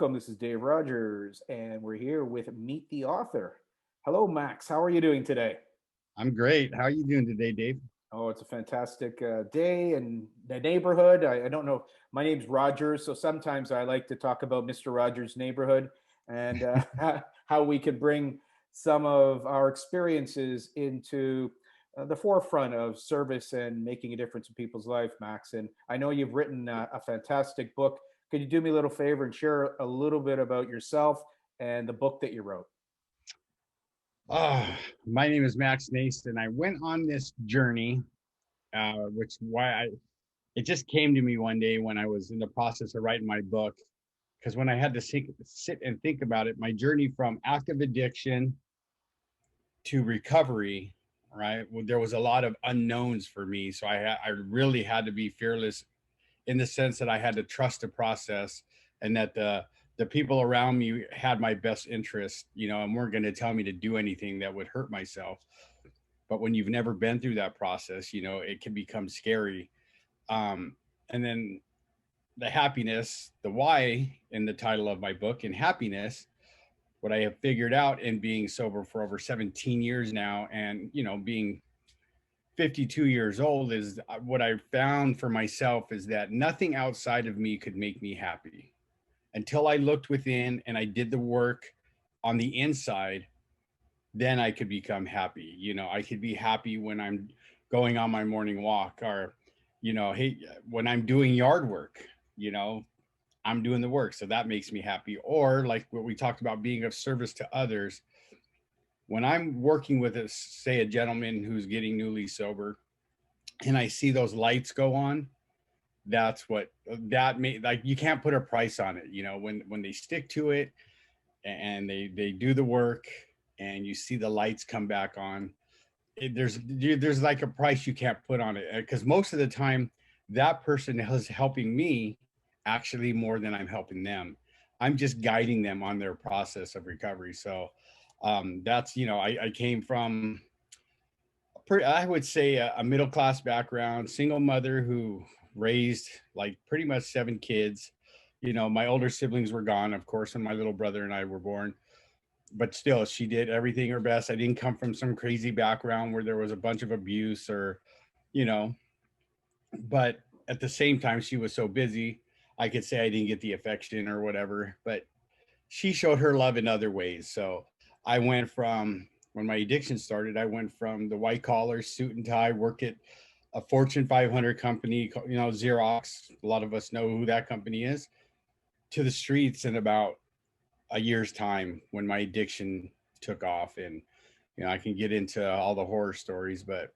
welcome. This is Dave Rogers, and we're here with Meet the Author. Hello, Max. How are you doing today? I'm great. How are you doing today, Dave? Oh, it's a fantastic day in the neighborhood. I don't know. My name's Rogers, so sometimes I like to talk about Mr. Rogers' neighborhood and how we could bring some of our experiences into the forefront of service and making a difference in people's life, Max. And I know you've written a fantastic book. Could you do me a little favor and share a little bit about yourself and the book that you wrote? Oh, my name is Max Nast, and I went on this journey, which why it just came to me one day when I was in the process of writing my book. Because when I had to sit and think about it, my journey from active addiction to recovery, right? Well, there was a lot of unknowns for me, so I really had to be fearless in the sense that I had to trust the process and that the people around me had my best interest, and weren't going to tell me to do anything that would hurt myself. But when you've never been through that process, it can become scary. And then the happiness, the why in the title of my book, and happiness, what I have figured out in being sober for over 17 years now, and being 52 years old, is what I found for myself is that nothing outside of me could make me happy until I looked within and I did the work on the inside. Then I could become happy. I could be happy when I'm going on my morning walk, or hey, when I'm doing yard work, you know I'm doing the work, so that makes me happy. Or like what we talked about, being of service to others, when I'm working with say a gentleman who's getting newly sober, and I see those lights go on, that's what that may like. You can't put a price on it. When they stick to it and they do the work, and you see the lights come back on, there's like a price you can't put on it, because most of the time that person is helping me actually more than I'm helping them. I'm just guiding them on their process of recovery. So that's I came from I would say a middle class background, single mother who raised like pretty much 7 kids. My older siblings were gone, of course, when my little brother and I were born. But still, she did everything her best. I didn't come from some crazy background where there was a bunch of abuse or, you know, but at the same time, she was so busy. I could say I didn't get the affection or whatever, but she showed her love in other ways. So I went from, when my addiction started, I went from the white collar suit and tie, work at a Fortune 500 company, Xerox. A lot of us know who that company is, to the streets in about a year's time when my addiction took off. And I can get into all the horror stories, but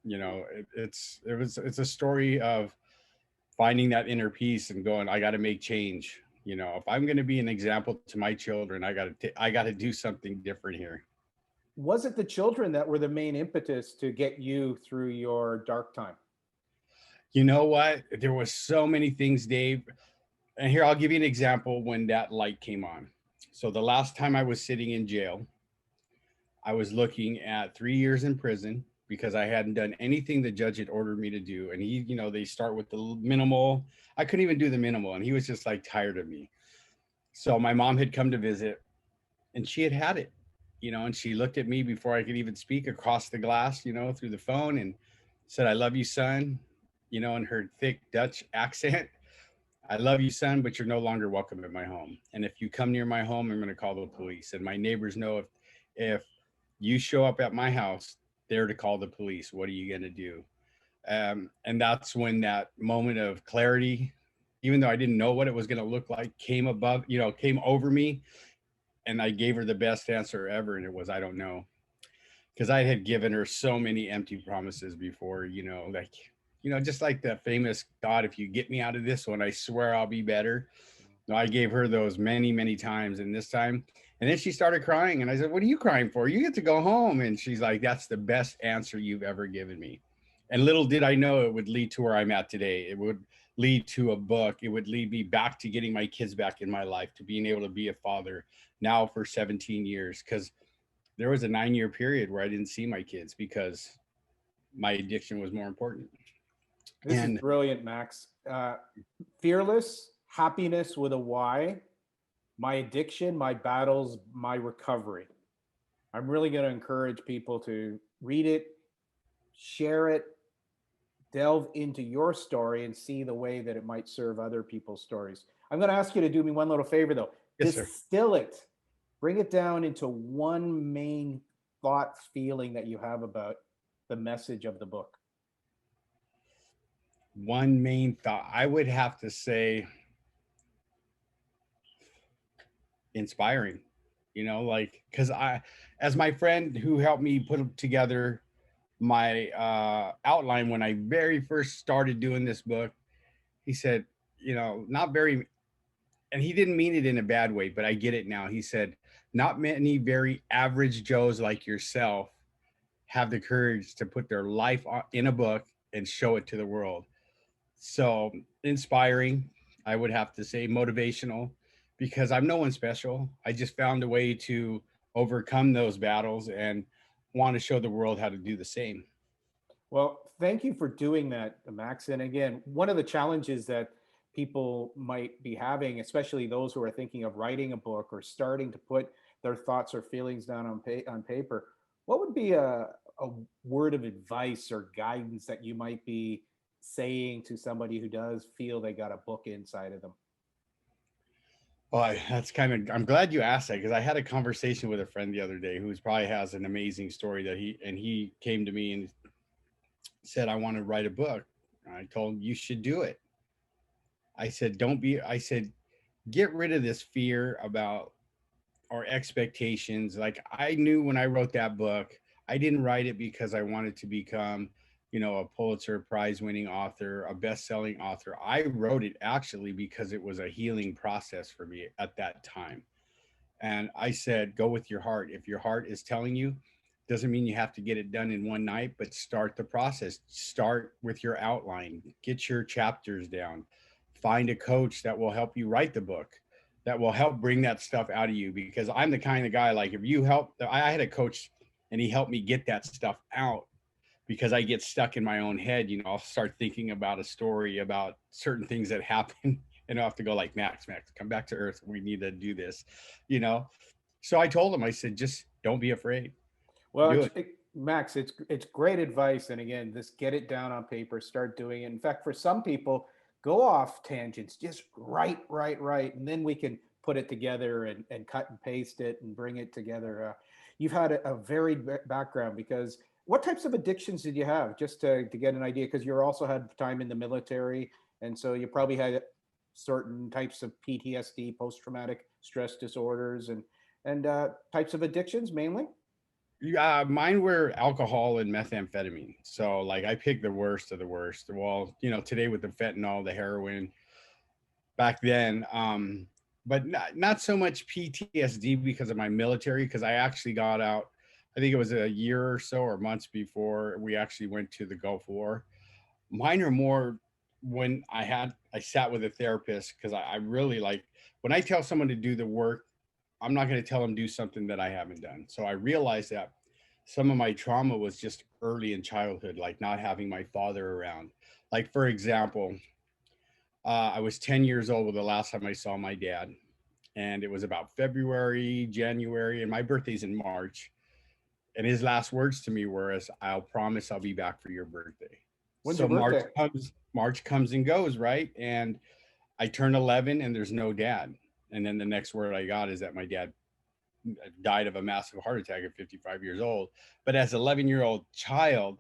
it's a story of finding that inner peace and going, I got to make change. If I'm going to be an example to my children, I got to do something different here. Was it the children that were the main impetus to get you through your dark time? You know what? There was so many things, Dave. And here, I'll give you an example when that light came on. So the last time I was sitting in jail, I was looking at 3 years in prison because I hadn't done anything the judge had ordered me to do. And they start with the minimal. I couldn't even do the minimal. And he was just like tired of me. So my mom had come to visit, and she had it, and she looked at me before I could even speak across the glass, through the phone, and said, I love you, son, in her thick Dutch accent. I love you, son, but you're no longer welcome in my home. And if you come near my home, I'm going to call the police. And my neighbors know if you show up at my house, they're to call the police. What are you going to do? And that's when that moment of clarity, even though I didn't know what it was going to look like, came over me. And I gave her the best answer ever. And it was, I don't know. Because I had given her so many empty promises before, just like the famous God, if you get me out of this one, I swear I'll be better. No, I gave her those many, many times. And this time, and then she started crying. And I said, what are you crying for? You get to go home. And she's like, that's the best answer you've ever given me. And little did I know it would lead to where I'm at today. It would lead to a book. It would lead me back to getting my kids back in my life, to being able to be a father now for 17 years. Because there was a 9-year period where I didn't see my kids because my addiction was more important. This is brilliant, Max. Fearless Happyness with a Y. my addiction, my battles, my recovery. I'm really going to encourage people to read it, share it, delve into your story, and see the way that it might serve other people's stories. I'm going to ask you to do me one little favor, though. Yes, sir. Distill it, bring it down into one main thought, feeling that you have about the message of the book. One main thought, I would have to say inspiring, like, because as my friend who helped me put together my outline when I very first started doing this book, he said, not very, and he didn't mean it in a bad way, but I get it now. He said, not many very average Joes like yourself have the courage to put their life in a book and show it to the world. So inspiring, I would have to say motivational, because I'm no one special. I just found a way to overcome those battles and want to show the world how to do the same. Well, thank you for doing that, Max. And again, one of the challenges that people might be having, especially those who are thinking of writing a book or starting to put their thoughts or feelings down on paper, what would be a word of advice or guidance that you might be saying to somebody who does feel they got a book inside of them? Well, that's I'm glad you asked that, because I had a conversation with a friend the other day who's probably has an amazing story that he came to me and said, I want to write a book. I told him, you should do it. I said, I said, get rid of this fear about our expectations. Like, I knew when I wrote that book, I didn't write it because I wanted to become, a Pulitzer Prize winning author, a best-selling author. I wrote it actually because it was a healing process for me at that time. And I said, go with your heart. If your heart is telling you, doesn't mean you have to get it done in one night, but start the process. Start with your outline, get your chapters down, find a coach that will help you write the book, that will help bring that stuff out of you. Because I'm the kind of guy, like, if you help, I had a coach and he helped me get that stuff out, because I get stuck in my own head. I'll start thinking about a story about certain things that happen and I'll have to go like, Max, come back to earth. We need to do this, you know? So I told him, I said, just don't be afraid. Well, Do it. Max, it's great advice. And again, just get it down on paper, start doing it. In fact, for some people, go off tangents, just write, and then we can put it together and cut and paste it and bring it together. You've had a varied background, because what types of addictions did you have, just to get an idea? Because you also had time in the military, and so you probably had certain types of PTSD, post-traumatic stress disorders, and types of addictions mainly. Yeah, mine were alcohol and methamphetamine. So like I picked the worst of the worst. Well, today with the fentanyl, the heroin, back then, but not so much PTSD because of my military, because I actually got out, I think it was a year or so or months before we actually went to the Gulf War. Mine are more when I sat with a therapist, because I really like, when I tell someone to do the work, I'm not going to tell them do something that I haven't done. So I realized that some of my trauma was just early in childhood, like not having my father around. Like, for example, I was 10 years old the last time I saw my dad. And it was about February, January, and my birthday's in March. And his last words to me were, I'll promise I'll be back for your birthday. When's So your birthday? March comes and goes, right? And I turn 11 and there's no dad. And then the next word I got is that my dad died of a massive heart attack at 55 years old. But as an 11-year-old child,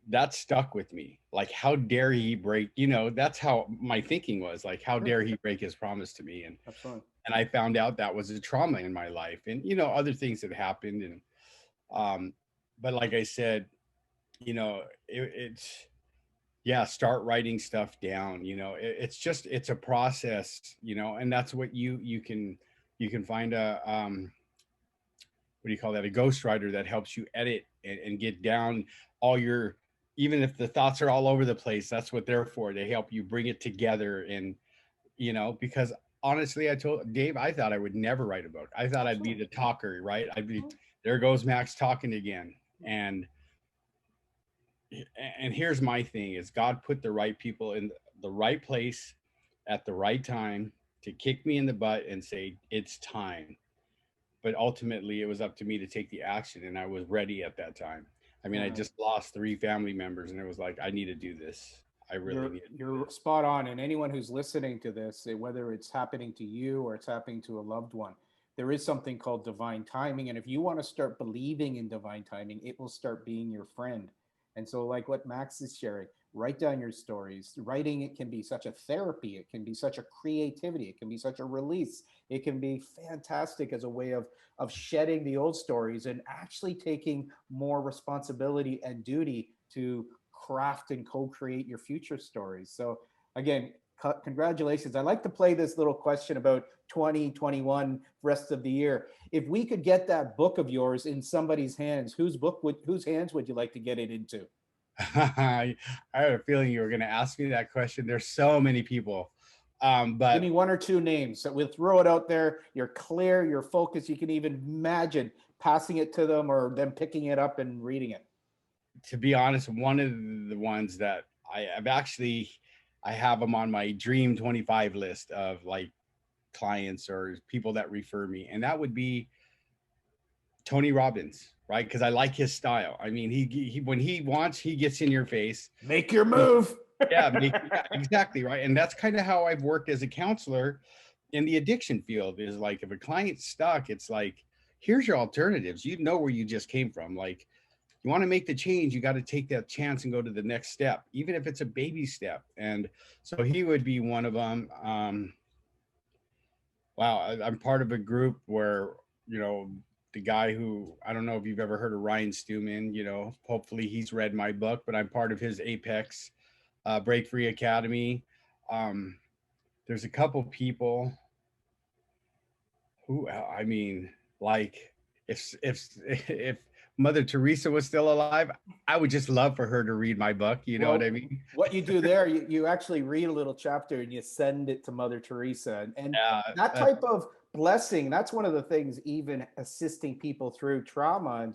that stuck with me. Like, how dare he break, that's how my thinking was, like, how dare he break his promise to me? Absolutely. And I found out that was a trauma in my life, and, other things that happened. And, but like I said, it's, yeah, start writing stuff down. It's a process, and that's what you can find a, what do you call that? A ghostwriter that helps you edit and get down all your, even if the thoughts are all over the place, that's what they're for. They help you bring it together. And, because honestly, I told Dave, I thought I would never write a book. I thought I'd be the talker, right? There goes Max talking again. And here's my thing is, God put the right people in the right place at the right time to kick me in the butt and say, it's time. But ultimately, it was up to me to take the action, and I was ready at that time. I mean, I Uh, just lost 3 family members, and it was like, I need to do this. I really you're need to do you're this. spot on, and anyone who's listening to this, whether it's happening to you or it's happening to a loved one, there is something called divine timing, and if you want to start believing in divine timing, it will start being your friend. And so, like what Max is sharing, write down your stories. Writing, it can be such a therapy, it can be such a creativity, it can be such a release, it can be fantastic as a way of shedding the old stories and actually taking more responsibility and duty to craft and co-create your future stories. So again, congratulations. I like to play this little question about 2021 rest of the year. If we could get that book of yours in somebody's hands, whose hands would you like to get it into? I had a feeling you were going to ask me that question. There's so many people. Give But me one or two names. So we'll throw it out there. You're clear, you're focused. You can even imagine passing it to them or them picking it up and reading it. to be honest, one of the ones that I have them on my dream 25 list of like clients or people that refer me. And that would be Tony Robbins, right? Because I like his style. I mean, he when he wants, he gets in your face. Make your move. Yeah, exactly, right. And that's kind of how I've worked as a counselor in the addiction field. Is like if a client's stuck, it's like, here's your alternatives. You know where you just came from. Like you want to make the change, you got to take that chance and go to the next step, even if it's a baby step. And so he would be one of them. Wow, I'm part of a group where, you know, the guy who, I don't know if you've ever heard of Ryan Stewman, you know, hopefully he's read my book, but I'm part of his Apex Break Free Academy. Um, there's a couple people who, I mean, like if Mother Teresa was still alive, I would just love for her to read my book. You know what I Well, mean? what you do there, you actually read a little chapter and you send it to Mother Teresa. And Yeah, that that's type of blessing, that's one of the things, even assisting people through trauma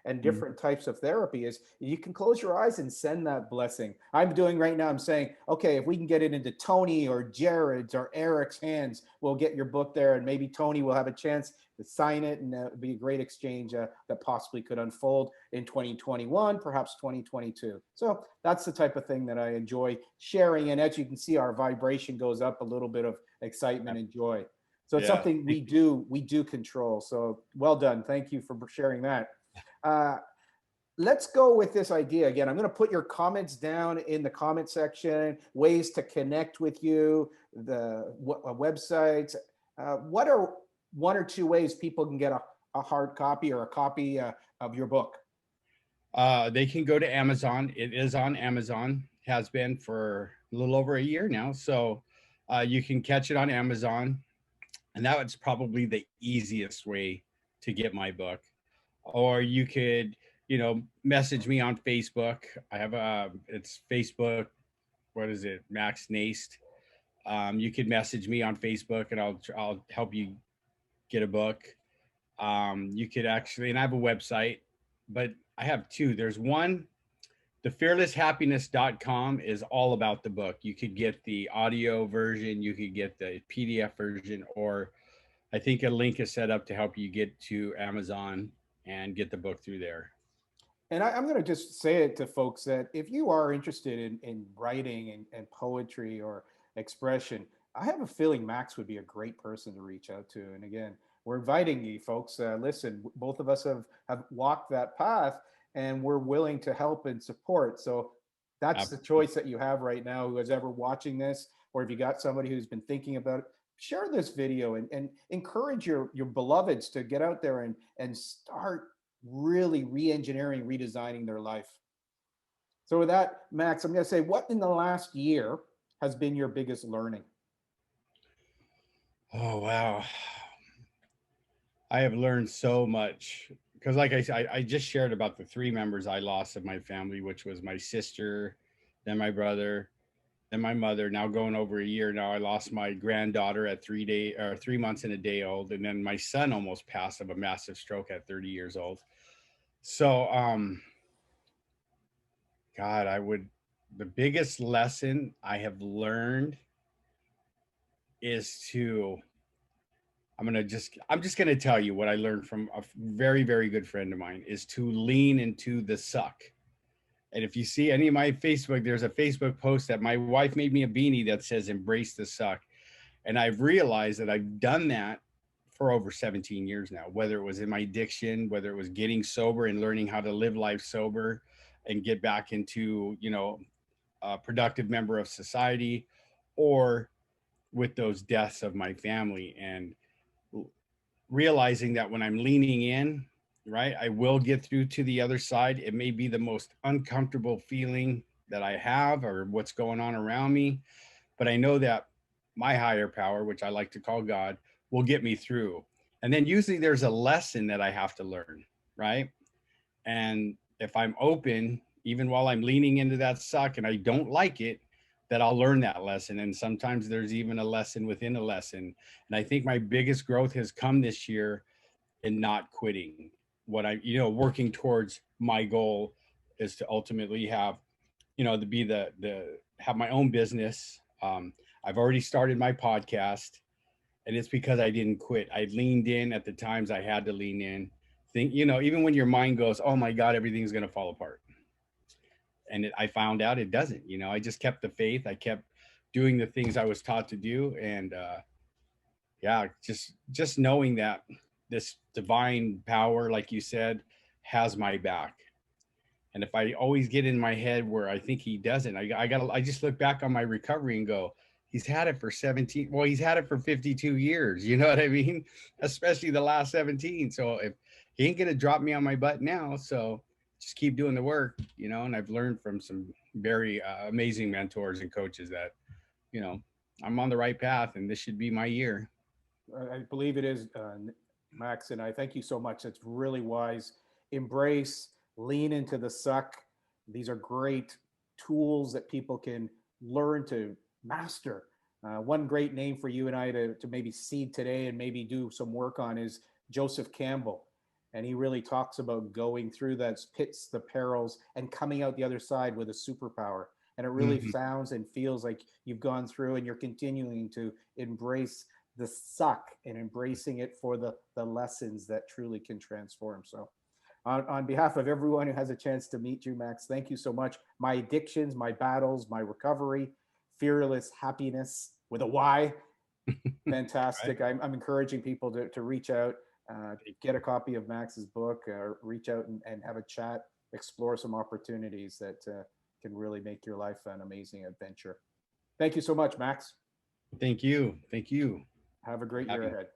and different types of therapy, is you can close your eyes and send that blessing. I'm doing right now, I'm saying, okay, if we can get it into Tony or Jared's or Eric's hands, we'll get your book there. And maybe Tony will have a chance to sign it. And it'd be a great exchange that possibly could unfold in 2021, perhaps 2022. So that's the type of thing that I enjoy sharing. And as you can see, our vibration goes up, a little bit of excitement and joy. So it's yeah. something we do control. So well done. Thank you for sharing that. Uh, let's go with this idea again. I'm going to put your comments down in the comment section, ways to connect with you, the websites. What are one or two ways people can get a hard copy or a copy of your book? They can go to Amazon. It is on Amazon, has been for a little over a year now. So you can catch it on Amazon. And that was probably the easiest way to get my book. Or you could, you know, message me on Facebook. I have it's Facebook. What is it? Max Nast. You could message me on Facebook, and I'll help you get a book. You could actually, and I have a website, but I have two. There's one, the fearlesshappyness.com is all about the book. You could get the audio version, you could get the PDF version, or I think a link is set up to help you get to Amazon and get the book through there. And I'm going to just say it to folks that if you are interested in writing and poetry or expression, I have a feeling Max would be a great person to reach out to. And again, we're inviting you folks. Listen, both of us have walked that path and we're willing to help and support. So that's the choice that you have right now. Who is ever watching this, or if you got somebody who's been thinking about it, share this video and encourage your beloveds to get out there and start really re-engineering, redesigning their life. So with that, Max, I'm going to say, what in the last year has been your biggest learning? Oh, wow. I have learned so much because, like I said, I just shared about the 3 members I lost of my family, which was my sister, then my brother, then my mother. Now going over a year now, I lost my granddaughter at 3 months and a day old, and then my son almost passed of a massive stroke at 30 years old. So, God, the biggest lesson I have learned is to, I'm just gonna tell you what I learned from a very, very good friend of mine, is to lean into the suck. And if you see any of my Facebook, there's a Facebook post that my wife made me a beanie that says "Embrace the suck." And I've realized that I've done that for over 17 years now, whether it was in my addiction, whether it was getting sober and learning how to live life sober and get back into, a productive member of society, or with those deaths of my family. And realizing that when I'm leaning in, right, I will get through to the other side. It may be the most uncomfortable feeling that I have or what's going on around me, but I know that my higher power, which I like to call God, will get me through. And then usually there's a lesson that I have to learn, right? And if I'm open, even while I'm leaning into that suck and I don't like it, that I'll learn that lesson. And sometimes there's even a lesson within a lesson. And I think my biggest growth has come this year in not quitting. What I, working towards my goal is to ultimately have, to be have my own business. I've already started my podcast, and it's because I didn't quit. I leaned in at the times I had to lean in. Think, even when your mind goes, "Oh my God, everything's going to fall apart," and I found out it doesn't. I just kept the faith. I kept doing the things I was taught to do, and yeah, just knowing that this divine power, like you said, has my back. And if I always get in my head where I think he doesn't, I just look back on my recovery and go, he's had it for 17. Well, he's had it for 52 years. You know what I mean? Especially the last 17. So if he ain't going to drop me on my butt now, so just keep doing the work, and I've learned from some very amazing mentors and coaches that, I'm on the right path and this should be my year. I believe it is, Max, and I thank you so much. That's really wise. Embrace, lean into the suck. These are great tools that people can learn to master. One great name for you and I to maybe seed today and maybe do some work on is Joseph Campbell. And he really talks about going through those pits, the perils, and coming out the other side with a superpower. And it really sounds and feels like you've gone through and you're continuing to embrace the suck and embracing it for the lessons that truly can transform. So on behalf of everyone who has a chance to meet you, Max, thank you so much. My addictions, my battles, my recovery, Fearless Happyness with a Y. Fantastic. Right. I'm encouraging people to reach out, get a copy of Max's book, reach out and have a chat, explore some opportunities that can really make your life an amazing adventure. Thank you so much, Max. Thank you. Thank you. Have a great year ahead.